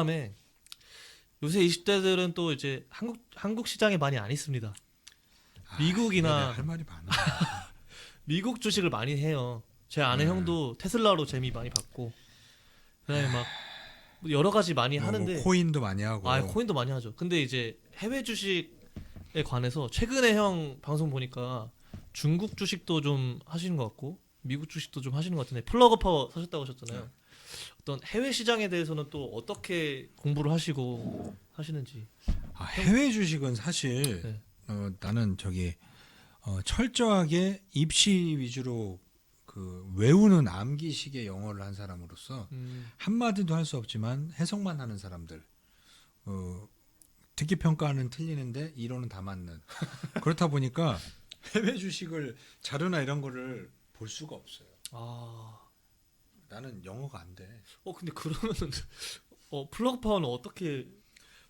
다음에 요새 20대들은 또 이제 한국 시장에 많이 안 있습니다. 내가 미국이나 할 말이 많아. 미국 주식을 많이 해요. 제 아는 음. 형도 테슬라로 재미 많이 받고 그다음에 막 여러 가지 많이 뭐 하는데 코인도 많이 하고. 코인도 많이 하죠. 근데 이제 해외 주식에 관해서 최근에 형 방송 보니까 중국 주식도 좀 하시는 것 같고 미국 주식도 좀 하시는 것 같은데 플러그 파워 사셨다고 하셨잖아요. 어떤 해외 시장에 대해서는 또 어떻게 공부를 하시고 하시는지. 해외 주식은 사실 네. 나는 저기 철저하게 입시 위주로 그 외우는 암기식의 영어를 한 사람으로서 한마디도 할 수 없지만 해석만 하는 사람들. 어, 듣기 평가는 틀리는데 이론은 다 맞는. 그렇다 보니까 해외 주식을 자료나 이런 거를 볼 수가 없어요. 아, 나는 영어가 안 돼. 근데 그러면은 플러그 파워는 어떻게?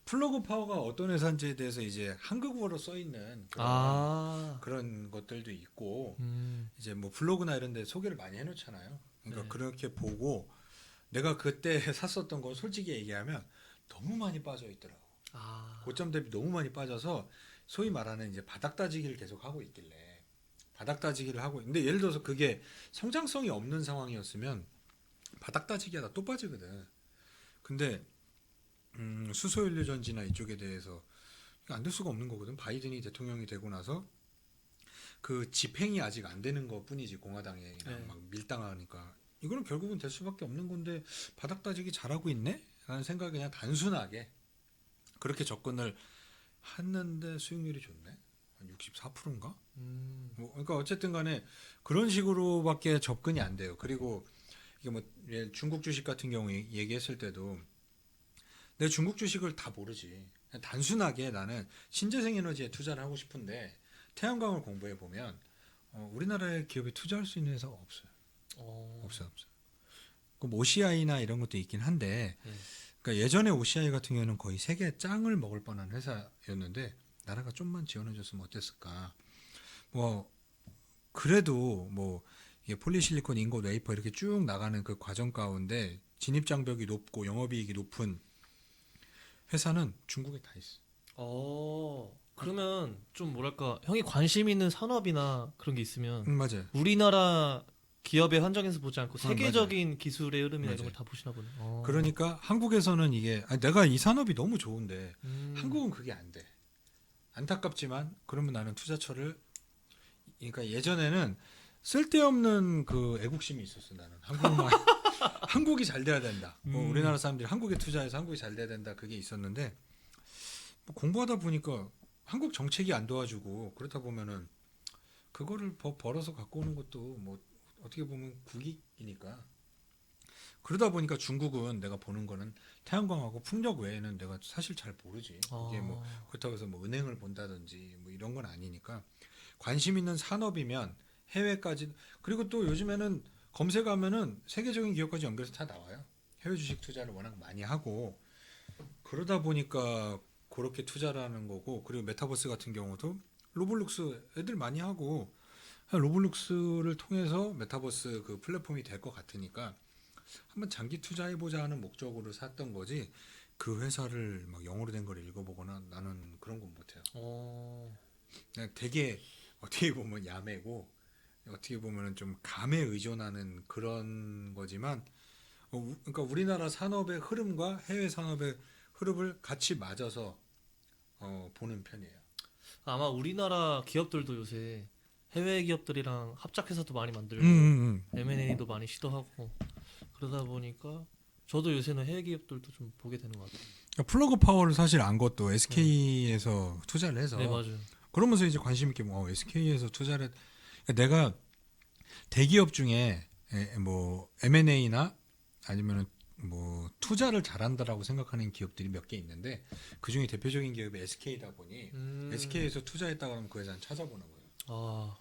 플러그 파워가 어떤 회사인지에 대해서 이제 한국어로 써 있는 그런 것들도 있고 이제 뭐 블로그나 이런 데 소개를 많이 해 놓잖아요. 그러니까 네. 그렇게 보고 내가 그때 샀었던 거 솔직히 얘기하면 너무 많이 빠져 있더라고. 고점 대비 너무 많이 빠져서 소위 말하는 이제 바닥 따지기를 계속 하고 있길래 바닥 따지기를 하고 근데 예를 들어서 그게 성장성이 없는 상황이었으면 바닥 따지기 하다 또 빠지거든. 근데 수소연료 전지나 이쪽에 대해서 안 될 수가 없는 거거든. 바이든이 대통령이 되고 나서 그 집행이 아직 안 되는 것 뿐이지 공화당에 네. 막 밀당하니까 이거는 결국은 될 수밖에 없는 건데 바닥 따지기 잘하고 있네? 라는 생각이 그냥 단순하게 그렇게 접근을 했는데 수익률이 좋네. 한 64%인가? 뭐 그러니까 어쨌든 간에 그런 식으로밖에 접근이 안 돼요. 그리고 이게 뭐 중국 주식 같은 경우에 얘기했을 때도 내 중국 주식을 다 모르지. 단순하게 나는 신재생 에너지에 투자를 하고 싶은데 태양광을 공부해 보면 우리나라의 기업에 투자할 수 있는 회사가 없어요. 없어요. 그럼 OCI나 이런 것도 있긴 한데, 네. 그러니까 예전에 OCI 같은 경우는 거의 세계 짱을 먹을 뻔한 회사였는데 나라가 좀만 지원해줬으면 어땠을까. 뭐 그래도 뭐 이게 폴리실리콘, 인got, 웨이퍼 이렇게 쭉 나가는 그 과정 가운데 진입 장벽이 높고 영업이익이 높은 회사는 중국에 다 있어. 그러면 좀 뭐랄까 형이 관심 있는 산업이나 그런 게 있으면 맞아요. 우리나라 기업에 한정해서 보지 않고 맞아요. 세계적인 기술의 흐름이나 이런 걸 맞아요. 다 보시나 보네. 그러니까 한국에서는 이게 내가 이 산업이 너무 좋은데 음. 한국은 그게 안 돼. 안타깝지만 그러면 나는 투자처를 그러니까 예전에는 쓸데없는 그 애국심이 있었어 나는 한국만 한국이 잘 돼야 된다. 뭐 우리나라 사람들이 한국에 투자해서 한국이 잘 돼야 된다 그게 있었는데 뭐 공부하다 보니까 한국 정책이 안 도와주고 그렇다 보면은 그거를 벌어서 갖고 오는 것도 뭐 어떻게 보면 국익이니까 그러다 보니까 중국은 내가 보는 거는 태양광하고 풍력 외에는 내가 사실 잘 모르지. 이게 뭐 그렇다고 해서 뭐 은행을 본다든지 뭐 이런 건 아니니까 관심 있는 산업이면 해외까지 그리고 또 요즘에는 검색하면은 세계적인 기업까지 연결해서 다 나와요. 해외 주식 투자를 워낙 많이 하고 그러다 보니까 그렇게 투자를 하는 거고 그리고 메타버스 같은 경우도 로블록스 애들 많이 하고 로블록스를 통해서 메타버스 그 플랫폼이 될 것 같으니까 한번 장기 투자해보자 하는 목적으로 샀던 거지 그 회사를 막 영어로 된 걸 읽어보거나 나는 그런 건 못해요. 그냥 되게 어떻게 보면 야매고 어떻게 보면 좀 감에 의존하는 그런 거지만 그러니까 우리나라 산업의 흐름과 해외 산업의 흐름을 같이 맞아서 보는 편이에요. 아마 우리나라 기업들도 요새 해외 기업들이랑 합작회사도 많이 음, 만들고 음, 음. M&A도 많이 시도하고 그러다 보니까 저도 요새는 해외 기업들도 좀 보게 되는 것 같아요. 그러니까 플러그 파워를 사실 안 것도 네, SK에서 투자를 네 해서 맞아요. 그러면서 이제 관심 있게 뭐 SK에서 투자를 그러니까 내가 대기업 중에 뭐 M&A나 아니면은 뭐 투자를 잘한다라고 생각하는 기업들이 몇 개 있는데 그 중에 대표적인 기업이 SK다 보니 SK에서 투자했다 그러면 그 회사는 찾아보는 거예요. 아,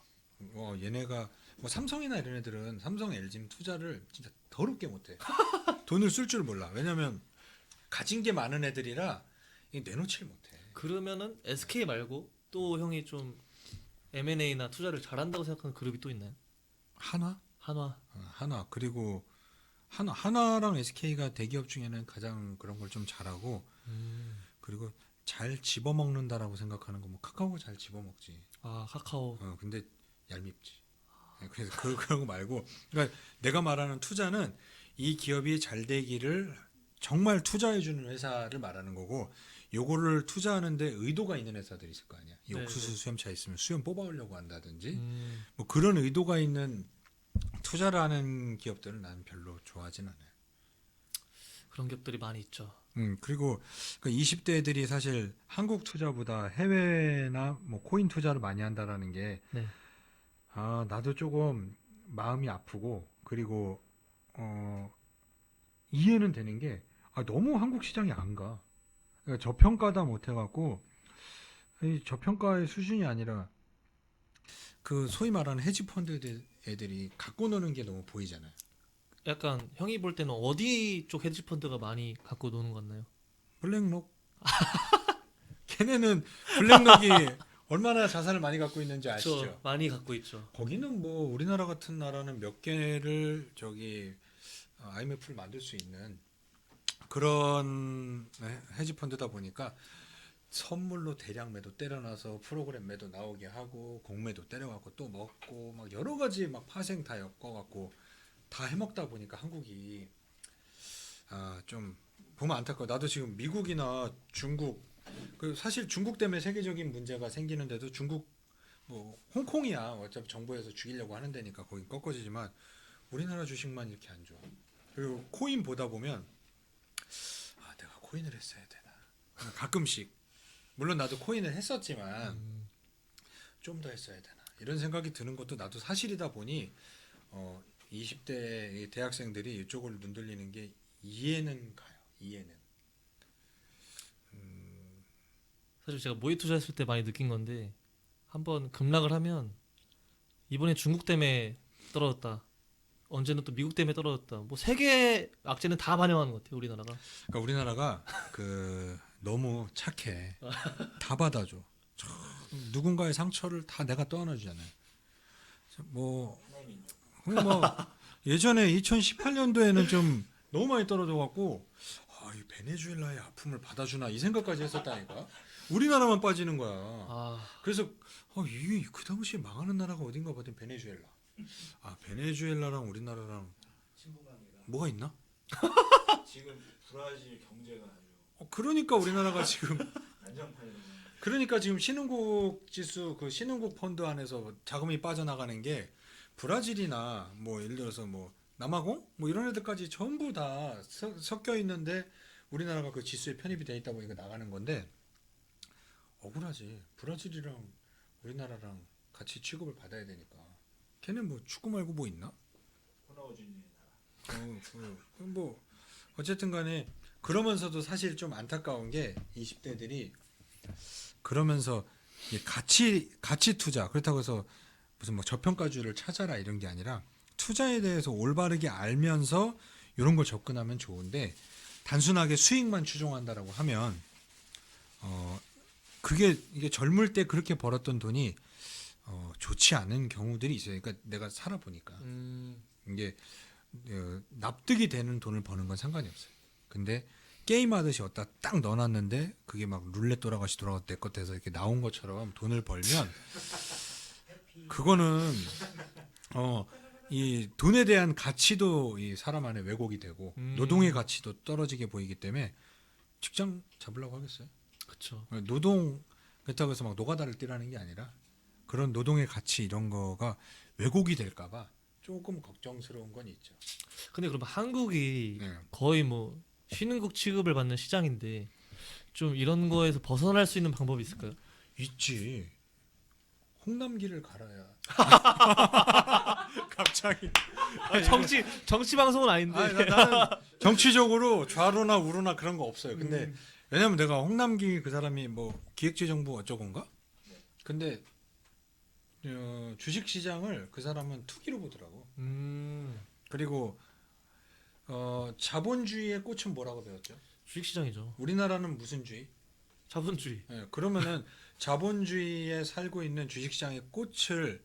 얘네가 뭐 삼성이나 이런 애들은 삼성, LG 투자를 진짜 더럽게 못해. 돈을 쓸 줄 몰라. 왜냐면 가진 게 많은 애들이라 내놓지를 못해. 그러면은 SK 말고 또 형이 좀 M&A나 투자를 잘한다고 생각하는 그룹이 또 있나요? 하나? 한화. 하나. 그리고 하나랑 SK가 대기업 중에는 가장 그런 걸 좀 잘하고 그리고 잘 집어먹는다라고 생각하는 거 뭐 카카오가 잘 집어먹지. 아 카카오. 근데 얄밉지. 그래서 그런 거 말고 그러니까 내가 말하는 투자는 이 기업이 잘 되기를 정말 투자해 주는 회사를 말하는 거고 요거를 투자하는데 의도가 있는 회사들이 있을 거 아니야. 이 네, 옥수수 네. 수염차 있으면 수염 뽑아오려고 한다든지 음, 뭐 그런 의도가 있는 투자를 하는 기업들은 나는 별로 좋아하진 않아요. 그런 기업들이 많이 있죠. 그리고 그 20대 애들이 사실 한국 투자보다 해외나 뭐 코인 투자를 많이 한다라는 게 네. 나도 조금 마음이 아프고 그리고 이해는 되는 게 너무 한국 시장이 안 가. 그러니까 저평가다 못해갖고 이 저평가의 수준이 아니라 그 소위 말하는 헤지 펀드 애들이 갖고 노는 게 너무 보이잖아요. 약간 형이 볼 때는 어디 쪽 헤지펀드가 많이 갖고 노는 것 같나요? 블랙록. 걔네는 블랙록이 얼마나 자산을 많이 갖고 있는지 아시죠? 그쵸, 많이 갖고 있죠. 거기는 뭐 우리나라 같은 나라는 몇 개를 IMF를 만들 수 있는 그런 헤지 펀드다 보니까 선물로 대량 매도 때려놔서 프로그램 매도 나오게 하고 공매도 때려갖고 또 먹고 막 여러 가지 막 파생 다 엮어갖고 다 해먹다 보니까 한국이 좀 보면 안타까워. 나도 지금 미국이나 중국 사실 중국 때문에 세계적인 문제가 생기는데도 중국 뭐 홍콩이야 어차피 정부에서 죽이려고 하는 데니까 거긴 꺾어지지만 우리나라 주식만 이렇게 안 좋아. 그리고 코인 보다 보면 내가 코인을 했어야 되나 가끔씩 물론 나도 코인을 했었지만 좀 더 했어야 되나 이런 생각이 드는 것도 나도 사실이다 보니 20대 대학생들이 이쪽을 눈들리는 게 이해는 가요. 이해는. 사실 제가 모의 투자했을 때 많이 느낀 건데 한번 급락을 하면 이번에 중국 때문에 떨어졌다. 언제는 또 미국 때문에 떨어졌다. 뭐 세계 악재는 다 반영하는 것 같아요, 우리나라가. 그러니까 우리나라가 너무 착해. 다 받아줘. 누군가의 상처를 다 내가 떠안아주잖아요. 뭐 예전에 2018년도에는 좀 너무 많이 떨어져갖고 이 베네수엘라의 아픔을 받아주나 이 생각까지 했었다니까. 우리나라만 빠지는 거야. 그래서 이게 그 당시에 망하는 나라가 어딘가 봤더니 베네수엘라. 베네수엘라랑 우리나라랑 뭐가 있나? 지금 브라질 경제가 아주 그러니까 우리나라가 지금 난장판이거든요. 그러니까 지금 신흥국 지수 그 신흥국 펀드 안에서 자금이 빠져나가는 게 브라질이나 뭐 예를 들어서 뭐 남아공 뭐 이런 애들까지 전부 다 섞여 있는데 우리나라가 그 지수에 편입이 돼 있다 보니까 나가는 건데 억울하지. 브라질이랑 우리나라랑 같이 취급을 받아야 되니까. 걔는 뭐 축구 말고 뭐 있나? 호나우진의 나라. 뭐 어쨌든 간에 그러면서도 사실 좀 안타까운 게 20대들이 그러면서 이게 가치 투자 그렇다고 해서 무슨 뭐 저평가주를 찾아라 이런 게 아니라 투자에 대해서 올바르게 알면서 이런 걸 접근하면 좋은데 단순하게 수익만 추종한다라고 하면 이게 젊을 때 그렇게 벌었던 돈이 좋지 않은 경우들이 있어요. 그러니까 내가 살아보니까 이게 납득이 되는 돈을 버는 건 상관이 없어요. 근데 게임하듯이 어디다 딱 넣어놨는데 그게 막 룰렛 돌아가시 돌아가 내 것 돼서 이렇게 나온 것처럼 돈을 벌면 그거는 이 돈에 대한 가치도 이 사람 안에 왜곡이 되고 노동의 가치도 떨어지게 보이기 때문에 직장 잡으려고 하겠어요? 그렇죠. 노동 그렇다고 해서 막 노가다를 뛰라는 게 아니라 그런 노동의 가치 이런 거가 왜곡이 될까봐 조금 걱정스러운 건 있죠. 근데 그럼 한국이 네. 거의 뭐 신흥국 취급을 받는 시장인데 좀 이런 거에서 벗어날 수 있는 방법이 있을까요? 있지. 홍남기를 갈아야. 갑자기. 정치 방송은 아닌데. 나는 정치적으로 좌로나 우로나 그런 거 없어요. 근데 왜냐면 내가 홍남기 그 사람이 뭐 기획재정부 어쩌건가? 근데 주식시장을 그 사람은 투기로 보더라고. 그리고 자본주의의 꽃은 뭐라고 배웠죠? 주식시장이죠. 우리나라는 무슨 주의? 자본주의. 그러면은 자본주의에 살고 있는 주식시장의 꽃을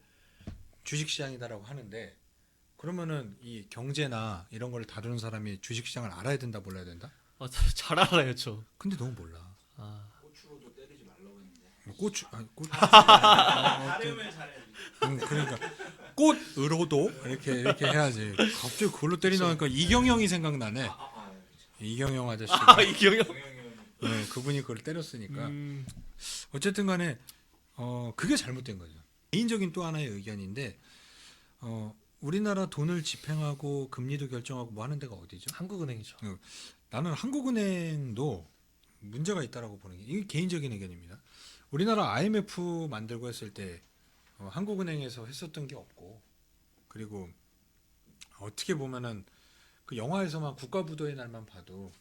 주식시장이다라고 하는데 그러면은 이 경제나 이런 걸 다루는 사람이 주식시장을 알아야 된다, 몰라야 된다? 잘 알아요, 저. 근데 너무 몰라. 아, 고추로도 때리지 말라고 했는데. 뭐 고추, 아니 꽃. 잘하면 잘해야지. 그러니까 꽃으로도 이렇게 해야지. 갑자기 그걸로 때리나니까 이경영이 생각나네. 그렇죠. 이경영 아저씨가. 이경영. 경영이 네, 그분이 그걸 때렸으니까. 음, 어쨌든간에 그게 잘못된 거죠. 개인적인 또 하나의 의견인데 우리나라 돈을 집행하고 금리도 결정하고 뭐 하는 데가 어디죠? 한국은행이죠. 나는 한국은행도 문제가 있다라고 보는 게 이게 개인적인 의견입니다. 우리나라 IMF 만들고 했을 때 한국은행에서 했었던 게 없고 그리고 어떻게 보면은 그 영화에서만 국가부도의 날만 봐도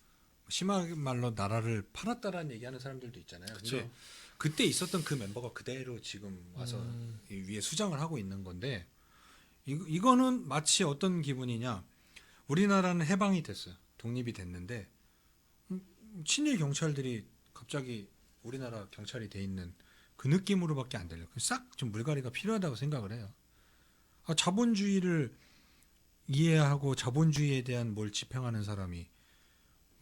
심하게 말로 나라를 팔았다라는 얘기하는 사람들도 있잖아요. 근데 그쵸. 그때 있었던 그 멤버가 그대로 지금 와서 이 위에 수장을 하고 있는 건데 이거는 마치 어떤 기분이냐? 우리나라는 해방이 됐어요. 독립이 됐는데 친일 경찰들이 갑자기 우리나라 경찰이 돼 있는 그 느낌으로밖에 안 들려요. 싹 좀 물갈이가 필요하다고 생각을 해요. 자본주의를 이해하고 자본주의에 대한 뭘 집행하는 사람이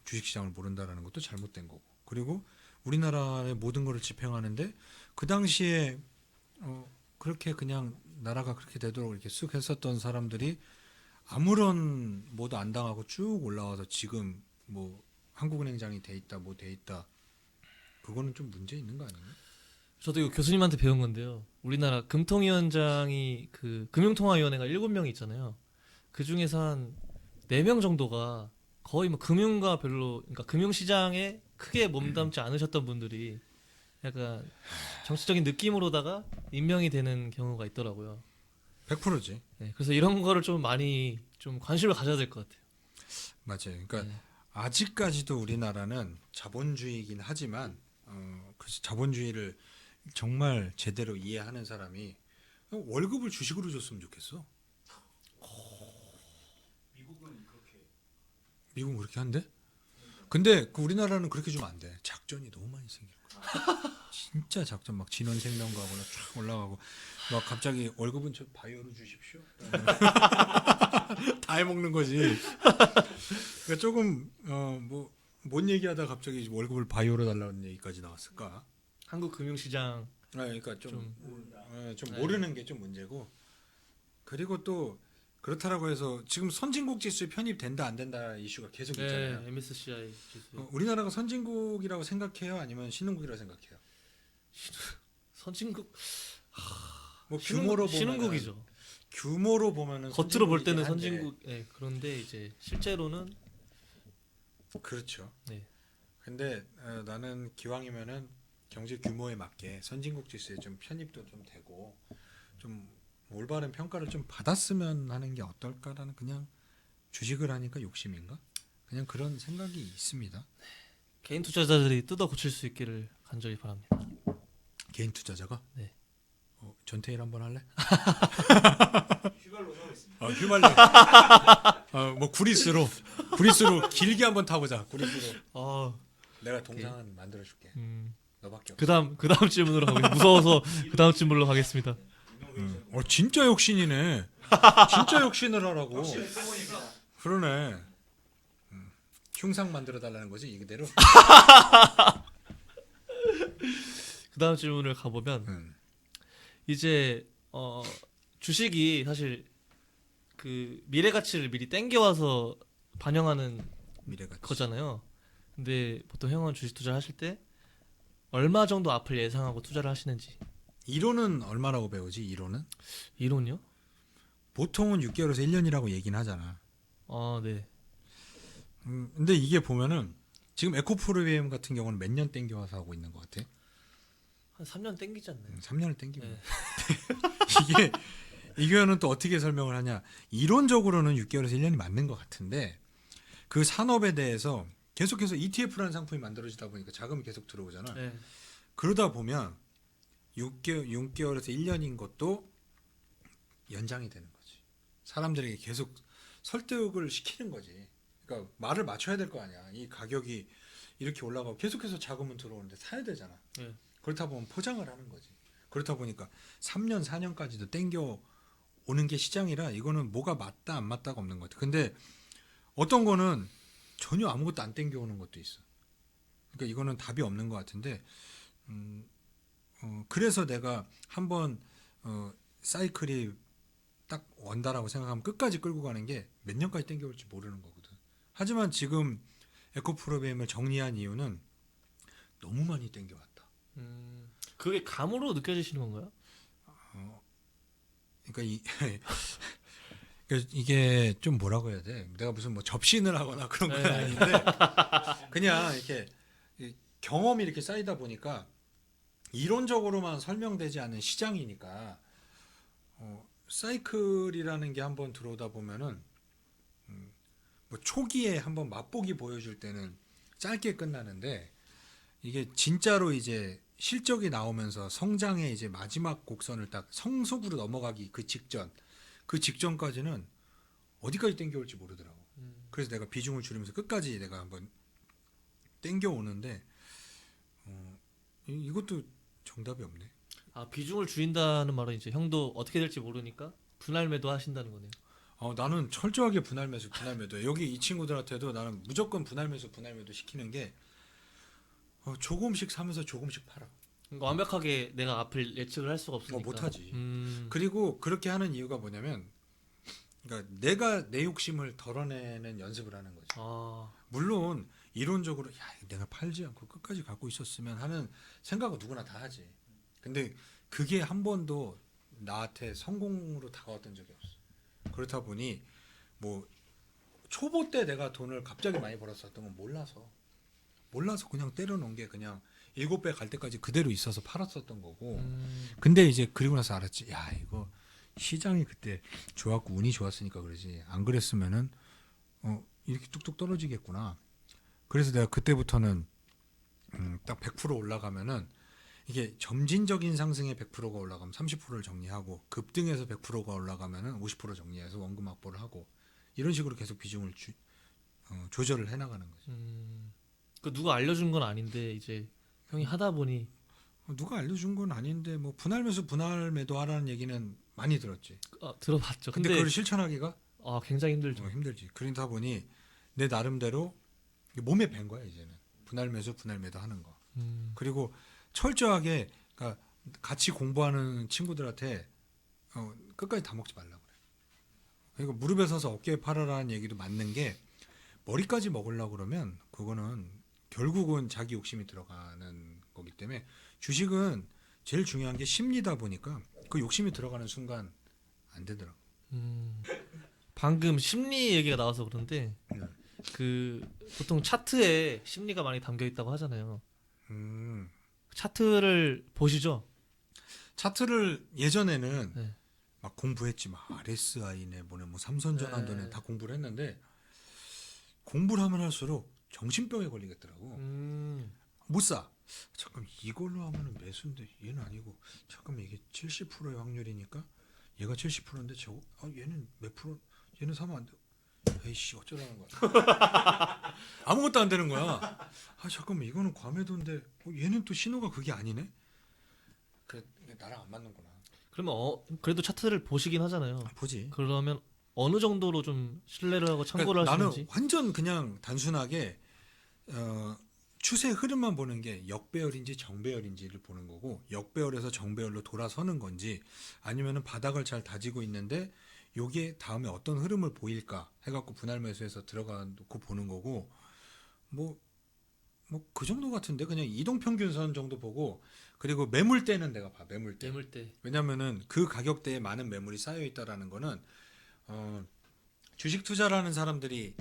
주식시장을 모른다라는 것도 잘못된 거고. 그리고 우리나라의 모든 것을 집행하는데 그 당시에 그렇게 그냥 나라가 그렇게 되도록 이렇게 쑥 했었던 사람들이 아무런 뭐도 안 당하고 쭉 올라와서 지금 뭐 한국은행장이 돼 있다 뭐 돼 있다 그거는 좀 문제 있는 거 아니에요? 저도 이거 교수님한테 배운 건데요. 우리나라 금통위원장이 그 금융통화위원회가 7명이 있잖아요. 그 중에서 한 4명 정도가 거의 뭐 금융과 별로, 그러니까 금융시장에 크게 몸담지 않으셨던 분들이 약간 정치적인 느낌으로다가 임명이 되는 경우가 있더라고요. 100%지. 네, 그래서 이런 거를 좀 많이 좀 관심을 가져야 될 것 같아요. 맞아요. 그러니까 네. 아직까지도 우리나라는 자본주의이긴 하지만 그래서 자본주의를 정말 제대로 이해하는 사람이 월급을 주식으로 줬으면 좋겠어. 미국은 그렇게 미국은 그렇게 한대? 근데 그 우리나라는 그렇게 주면 안 돼. 작전이 너무 많이 생길 거야. 진짜 작전 막 진원생명 가거나 쫙 올라가고 막 갑자기 월급은 저 바이오로 주십시오. 다 해먹는 거지. 그러니까 조금 뭔 얘기하다 갑자기 월급을 바이오로 달라는 얘기까지 나왔을까? 한국 금융시장 그러니까 좀 네. 모르는 게 좀 문제고 그리고 또 그렇다라고 해서 지금 선진국 지수에 편입된다 안 된다 이슈가 계속 있잖아요. 네, MSCI 지수. 우리나라가 선진국이라고 생각해요? 아니면 신흥국이라고 생각해요? 선진국 뭐 규모로 보면 신흥국이죠. 규모로 보면은 겉으로 볼 때는 선진국이긴 한데, 선진국. 네, 그런데 이제 실제로는 그렇죠. 네. 근데 나는 기왕이면은 경제 규모에 맞게 선진국 지수에 좀 편입도 좀 되고 좀 올바른 평가를 좀 받았으면 하는 게 어떨까라는 그냥 주식을 하니까 욕심인가? 그냥 그런 생각이 있습니다. 개인 투자자들이 뜯어 고칠 수 있기를 간절히 바랍니다. 개인 투자자가? 네. 전태일 한번 할래? 휴가를 정했습니다. 휘발유. 뭐 구리스로 길게 한번 타보자. 구리스로. 내가 동상은 만들어줄게. 너밖에 없어. 그다음 질문으로 가겠습니다. 무서워서 그다음 질문으로 가겠습니다. 진짜 역신이네. 진짜 역신을 하라고. 역시 세모입니다. 그러네. 흉상 만들어 달라는 거지 이대로. 그다음 질문을 가보면 이제 주식이 사실 그 미래 가치를 미리 땡겨와서 반영하는 미래가 거잖아요. 근데 보통 형은 주식 투자를 하실 때 얼마 정도 앞을 예상하고 투자를 하시는지. 이론은 얼마라고 배우지? 이론요? 보통은 6개월에서 1년이라고 얘기는 하잖아. 네. 근데 이게 보면은 지금 에코프로비엠 같은 경우는 몇 년 땡겨와서 하고 있는 것 같아? 한 3년 땡기지 않나요? 3년을 땡기고. 네. 이거는 또 어떻게 설명을 하냐? 이론적으로는 6개월에서 1년이 맞는 것 같은데 그 산업에 대해서 계속해서 ETF라는 상품이 만들어지다 보니까 자금이 계속 들어오잖아. 네. 그러다 보면 6개월에서 1년인 것도 연장이 되는 거지. 사람들에게 계속 설득을 시키는 거지. 그러니까 말을 맞춰야 될 거 아니야. 이 가격이 이렇게 올라가고 계속해서 자금은 들어오는데 사야 되잖아. 네. 그렇다 보면 포장을 하는 거지. 그렇다 보니까 3년, 4년까지도 땡겨 오는 게 시장이라 이거는 뭐가 맞다 안 맞다가 없는 것 같아. 근데 어떤 거는 전혀 아무것도 안 땡겨오는 것도 있어. 그러니까 이거는 답이 없는 것 같은데 그래서 내가 한번 사이클이 딱 원다라고 생각하면 끝까지 끌고 가는 게 몇 년까지 땡겨올지 모르는 거거든. 하지만 지금 에코프로비엠을 정리한 이유는 너무 많이 땡겨왔다. 그게 감으로 느껴지시는 건가요? 그러니까 그러니까 이게 좀 뭐라고 해야 돼? 내가 무슨 뭐 접신을 하거나 그런 건 네. 아닌데 그냥 이렇게 경험이 이렇게 쌓이다 보니까 이론적으로만 설명되지 않는 시장이니까 사이클이라는 게 한번 들어오다 보면은 뭐 초기에 한번 맛보기 보여줄 때는 짧게 끝나는데 이게 진짜로 이제 실적이 나오면서 성장의 이제 마지막 곡선을 딱 성숙으로 넘어가기 그 직전까지는 어디까지 땡겨올지 모르더라고. 그래서 내가 비중을 줄이면서 끝까지 내가 한번 땡겨오는데 이것도 정답이 없네. 아, 비중을 줄인다는 말은 이제 형도 어떻게 될지 모르니까 분할 매도 하신다는 거네요. 나는 철저하게 분할 매수 여기 이 친구들한테도 나는 무조건 분할 매수 시키는 게 조금씩 사면서 조금씩 팔아. 그러니까 완벽하게 내가 앞을 예측을 할 수가 없으니까. 못하지. 그리고 그렇게 하는 이유가 뭐냐면 그러니까 내가 내 욕심을 덜어내는 연습을 하는 거지. 아, 물론 이론적으로 야 내가 팔지 않고 끝까지 갖고 있었으면 하는 생각은 누구나 다 하지. 근데 그게 한 번도 나한테 성공으로 다가왔던 적이 없어. 그렇다 보니 뭐 초보 때 내가 돈을 갑자기 많이 벌었었던 건 몰라서 그냥 때려놓은 게 그냥 7배 갈 때까지 그대로 있어서 팔았었던 거고. 근데 이제 그리고 나서 알았지. 야 이거 시장이 그때 좋았고 운이 좋았으니까 그러지. 안 그랬으면은 이렇게 뚝뚝 떨어지겠구나. 그래서 내가 그때부터는 딱 100% 올라가면은 이게 점진적인 상승에 100%가 올라가면 30%를 정리하고 급등해서 100%가 올라가면은 50% 정리해서 원금 확보를 하고 이런 식으로 계속 비중을 조절을 해나가는 거지. 그 누가 알려준 건 아닌데 이제 형이 하다 보니 누가 알려준 건 아닌데 뭐 분할 매도 하라는 얘기는 많이 들었지. 들어봤죠. 근데 그걸 실천하기가 굉장히 힘들죠. 힘들지. 그러다 보니 내 나름대로 몸에 밴 거야 이제는 분할 매도 하는 거. 그리고 철저하게 그러니까 같이 공부하는 친구들한테 끝까지 다 먹지 말라고 그래. 그리고 무릎에 서서 어깨에 팔아라는 얘기도 맞는 게 머리까지 먹으려고 그러면 그거는 결국은 자기 욕심이 들어가는 거기 때문에 주식은 제일 중요한 게 심리다 보니까 그 욕심이 들어가는 순간 안 되더라고. 방금 심리 얘기가 나와서 그런데 그 보통 차트에 심리가 많이 담겨 있다고 하잖아요. 차트를 보시죠? 차트를 예전에는 네. 막 공부했지 막 RSI네 뭐네 뭐 삼선전환도네 네. 다 공부를 했는데 공부를 하면 할수록 정신병에 걸리겠더라고. 못 사. 잠깐 이걸로 하면은 매수인데 얘는 아니고 잠깐 이게 70%의 확률이니까 얘가 70%인데 저거 얘는 몇 프로 얘는 사면 안 돼. 에이씨 어쩌라는 거야. 아무것도 안 되는 거야. 잠깐만 이거는 과매도인데 얘는 또 신호가 그게 아니네. 그래 나랑 안 맞는구나. 그러면 그래도 차트를 보시긴 하잖아요. 보지. 그러면 어느 정도로 좀 신뢰를 하고 참고를 그러니까 하시는지? 나는 완전 그냥 단순하게 추세 흐름만 보는 게 역배열인지 정배열인지를 보는 거고 역배열에서 정배열로 돌아서는 건지 아니면은 바닥을 잘 다지고 있는데 요게 다음에 어떤 흐름을 보일까 해갖고 분할 매수해서 들어가 놓고 보는 거고 뭐 그 정도 같은데 그냥 이동평균선 정도 보고 그리고 매물대는 내가 봐 매물대. 왜냐면은 그 가격대에 많은 매물이 쌓여 있다라는 거는 주식 투자라는 사람들이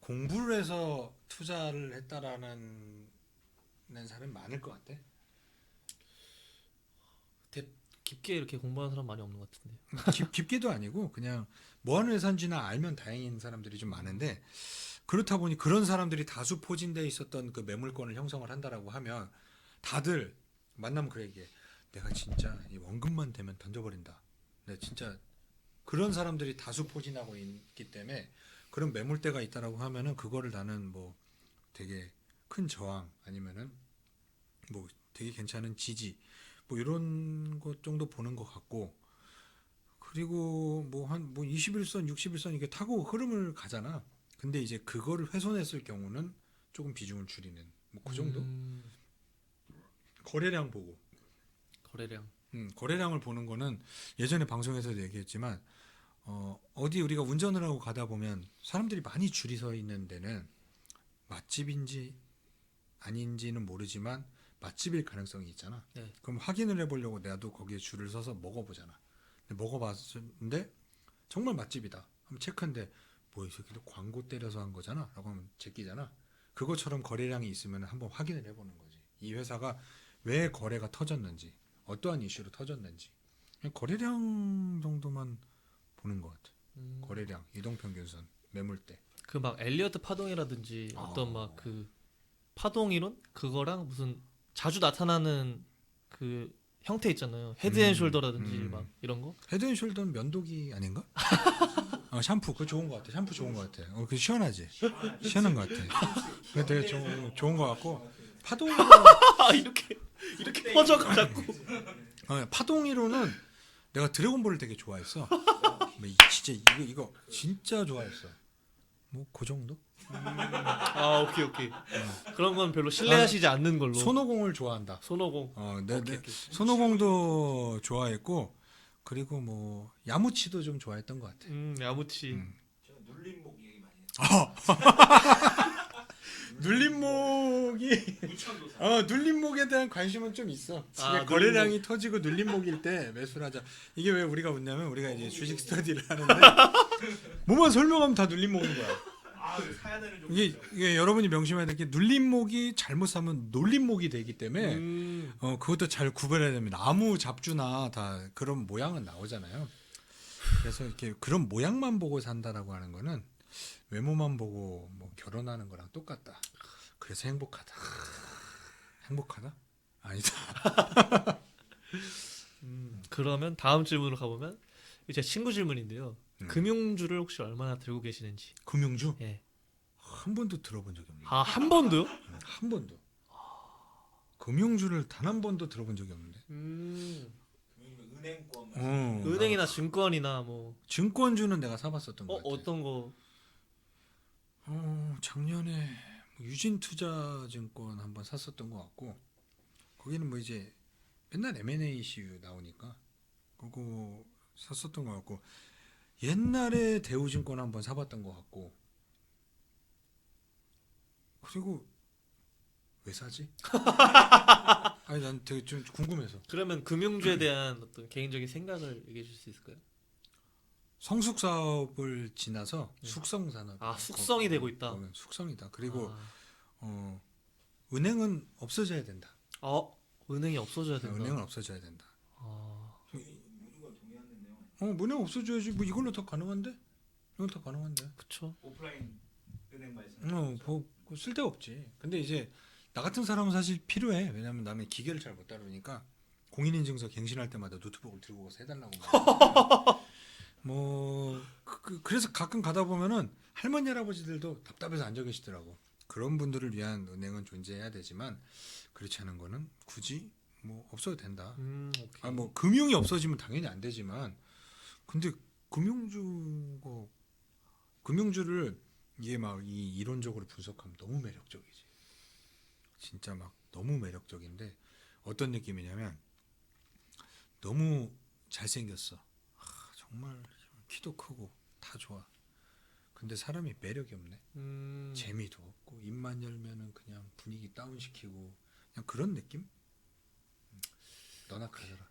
공부를 해서 투자를 했다라는 사람이 많을 것 같아. 깊게 이렇게 공부하는 사람 많이 없는 것 같은데. 깊게도 아니고 그냥 뭐 하는 회사인지나 알면 다행인 사람들이 좀 많은데 그렇다 보니 그런 사람들이 다수 포진돼 있었던 그 매물권을 형성을 한다라고 하면 다들 만나면 그래 이게 내가 진짜 이 원금만 되면 던져버린다. 내가 진짜 그런 사람들이 다수 포진하고 있기 때문에 그런 매물대가 있다라고 하면은 그거를 나는 뭐 되게 큰 저항 아니면은 뭐 되게 괜찮은 지지 뭐 이런 것 정도 보는 것 같고 그리고 뭐 한 뭐 21선, 61선 이게 타고 흐름을 가잖아. 근데 이제 그거를 훼손했을 경우는 조금 비중을 줄이는 뭐 그 정도. 거래량 보고. 거래량. 거래량을 보는 거는 예전에 방송에서도 얘기했지만 어디 우리가 운전을 하고 가다 보면 사람들이 많이 줄이 서 있는 데는 맛집인지 아닌지는 모르지만 맛집일 가능성이 있잖아. 네. 그럼 확인을 해보려고 나도 거기에 줄을 서서 먹어보잖아. 근데 먹어봤는데 정말 맛집이다. 한번 체크인데 뭐 이 새끼도 광고 때려서 한 거잖아. 라고 하면 제끼잖아. 그것처럼 거래량이 있으면 한번 확인을 해보는 거지. 이 회사가 왜 거래가 터졌는지, 어떠한 이슈로 터졌는지. 그냥 거래량 정도만 보는 것 같아. 거래량, 이동평균선, 매물대. 그 막 엘리어트 파동이라든지 어떤 막 그 파동 이론 그거랑 무슨 자주 나타나는 그 형태 있잖아요. 헤드앤숄더라든지 막 이런 거. 헤드앤숄더는 면도기 아닌가? 샴푸 그거 좋은 것 같아. 샴푸 좋은 것 같아. 그거 시원하지. 시원한 것 같아. 그게 되게 좋은 것 같고 파동이로 이렇게 퍼져가 자꾸. 파동이로는 내가 드래곤볼을 되게 좋아했어. 진짜 이거 진짜 좋아했어. 뭐 그 정도? 아 오케이. 그런 건 별로 신뢰하시지 않는 걸로. 손오공을 좋아한다. 손오공. 네. 오케이. 손오공도 좋아했고 그리고 뭐 야무치도 좀 좋아했던 것 같아. 야무치. 저는 눌림목 얘기 많이 했어요. 눌림목이 부천도사. 눌림목에 대한 관심은 좀 있어. 아, 거래량이 터지고 눌림목일 때 매수를 하자. 이게 왜 우리가 웃냐면 우리가 이제 주식 스터디를 하는데 뭐만 설명하면 다 눌림목인 거야. 사야 되는 종. 이게 여러분이 명심해야 될 게 눌림목이 잘못 사면 놀림목이 되기 때문에 그것도 잘 구별해야 됩니다. 아무 잡주나 다 그런 모양은 나오잖아요. 그래서 이렇게 그런 모양만 보고 산다라고 하는 거는 외모만 보고 뭐 결혼하는 거랑 똑같다. 그래서 행복하다. 행복하다? 아니다. 그러면 다음 질문으로 가보면 제 친구 질문인데요. 금융주를 혹시 얼마나 들고 계시는지. 금융주? 예. 한 번도 들어본 적이 없는데. 아 한 번도요? 한 번도. 금융주를 단 한 번도 들어본 적이 없는데. 은행권. 은행이나 증권이나 뭐 증권주는 내가 사봤었던 것 같아. 어떤 거? 작년에 유진투자증권 한번 샀었던 것 같고 거기는 뭐 이제 맨날 M&A 이슈 나오니까 그거 샀었던 것 같고 옛날에 대우증권 한번 사봤던 것 같고 그리고 왜 사지? 아니 난 되게 좀 궁금해서. 그러면 금융주에 대한 어떤 개인적인 생각을 얘기해 줄 수 있을까요? 성숙 사업을 지나서 숙성 산업. 숙성이 되고 있다. 숙성이다. 그리고 은행은 없어져야 된다. 은행이 없어져야 된다. 은행은 없어져야 된다. 모두가 동의하는 내용. 은행 없어져야지. 뭐 이걸로 다 가능한데? 이건 다 가능한데. 그쵸. 오프라인 은행 말씀. 쓸데 없지. 근데 이제 나 같은 사람은 사실 필요해. 왜냐면 나는 기계를 잘 못 다루니까 공인인증서 갱신할 때마다 노트북을 들고 가서 해달라고. 그래서 가끔 가다 보면은 할머니 할아버지들도 답답해서 앉아 계시더라고. 그런 분들을 위한 은행은 존재해야 되지만 그렇지 않은 거는 굳이 뭐 없어도 된다. 오케이. 뭐 금융이 없어지면 당연히 안 되지만 근데 금융주를 이게 막 이 이론적으로 분석하면 너무 매력적이지. 진짜 막 너무 매력적인데 어떤 느낌이냐면 너무 잘생겼어. 정말 키도 크고 다 좋아. 근데 사람이 매력이 없네. 재미도 없고 입만 열면은 그냥 분위기 다운시키고 그냥 그런 느낌? 너나 가져라.